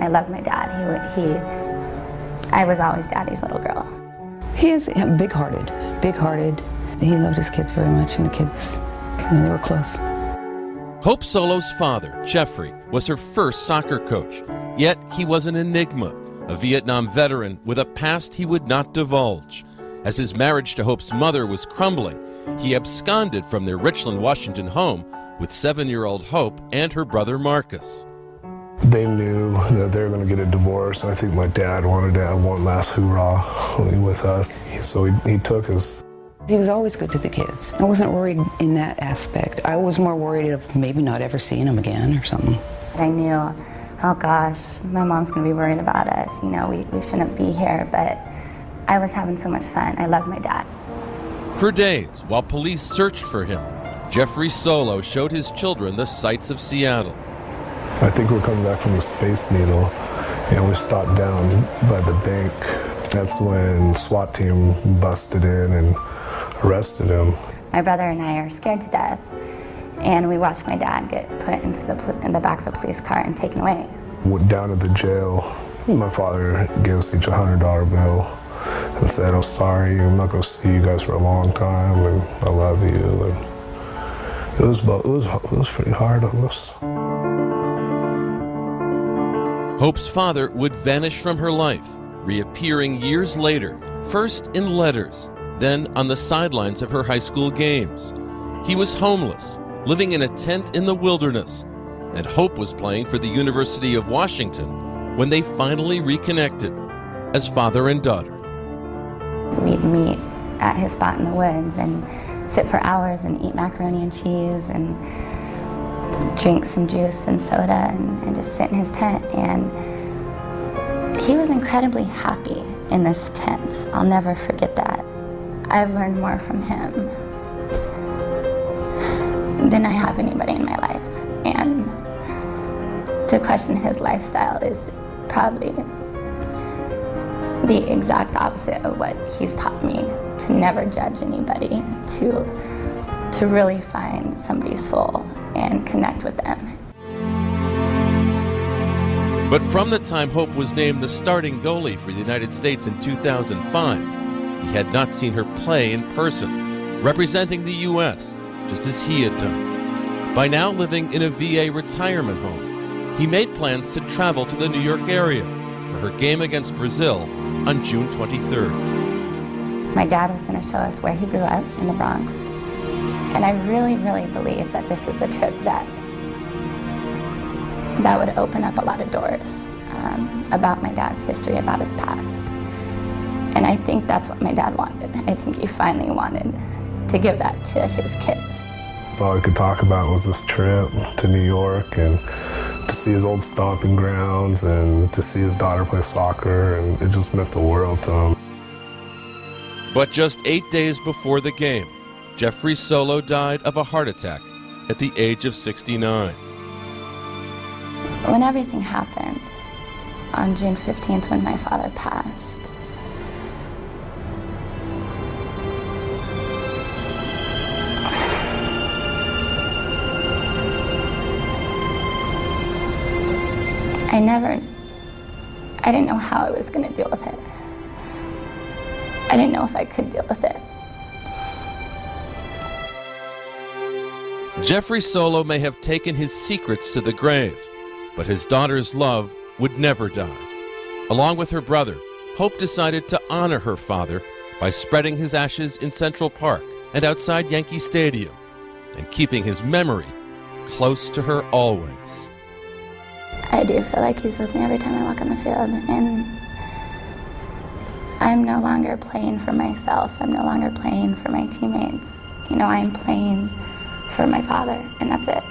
I loved my dad. I was always Daddy's little girl. He is big-hearted. He loved his kids very much, and the kids, they were close. Hope Solo's father, Jeffrey, was her first soccer coach. Yet he was an enigma, a Vietnam veteran with a past he would not divulge. As his marriage to Hope's mother was crumbling, he absconded from their Richland, Washington home with 7-year-old Hope and her brother Marcus. They knew that they were going to get a divorce, and I think my dad wanted to have one last hoorah with us, so he took us. He was always good to the kids. I wasn't worried in that aspect. I was more worried of maybe not ever seeing them again or something. I knew, oh gosh, my mom's going to be worried about us. We shouldn't be here, but I was having so much fun. I loved my dad. For days, while police searched for him, Jeffrey Solo showed his children the sights of Seattle. I think we're coming back from the Space Needle, and we stopped down by the bank. That's when SWAT team busted in and arrested him. My brother and I are scared to death, and we watched my dad get put into in the back of a police car and taken away. Down at the jail, my father gave us each a $100 bill and said, "I'm sorry, I'm not going to see you guys for a long time, and I love you." And it was pretty hard on us. Hope's father would vanish from her life, reappearing years later, first in letters, then on the sidelines of her high school games. He was homeless, living in a tent in the wilderness, and Hope was playing for the University of Washington when they finally reconnected as father and daughter. We'd meet at his spot in the woods and sit for hours and eat macaroni and cheese and drink some juice and soda and just sit in his tent. And he was incredibly happy in this tent. I'll never forget that. I've learned more from him than I have anybody in my life. And to question his lifestyle is probably the exact opposite of what he's taught me, to never judge anybody, to really find somebody's soul and connect with them. But from the time Hope was named the starting goalie for the United States in 2005, he had not seen her play in person, representing the U.S., just as he had done. By now living in a VA retirement home, he made plans to travel to the New York area for her game against Brazil on June 23rd. My dad was going to show us where he grew up in the Bronx. And I really, really believe that this is a trip that would open up a lot of doors about my dad's history, about his past. And I think that's what my dad wanted. I think he finally wanted to give that to his kids. That's all I could talk about was this trip to New York and to see his old stomping grounds and to see his daughter play soccer, and it just meant the world to him. But just 8 days before the game, Jeffrey Solo died of a heart attack at the age of 69. When everything happened, on June 15th when my father passed, I didn't know how I was going to deal with it. I didn't know if I could deal with it. Jeffrey Solo may have taken his secrets to the grave, but his daughter's love would never die. Along with her brother, Hope decided to honor her father by spreading his ashes in Central Park and outside Yankee Stadium, and keeping his memory close to her always. I do feel like he's with me every time I walk on the field, and I'm no longer playing for myself. I'm no longer playing for my teammates. I'm playing for my father, and that's it.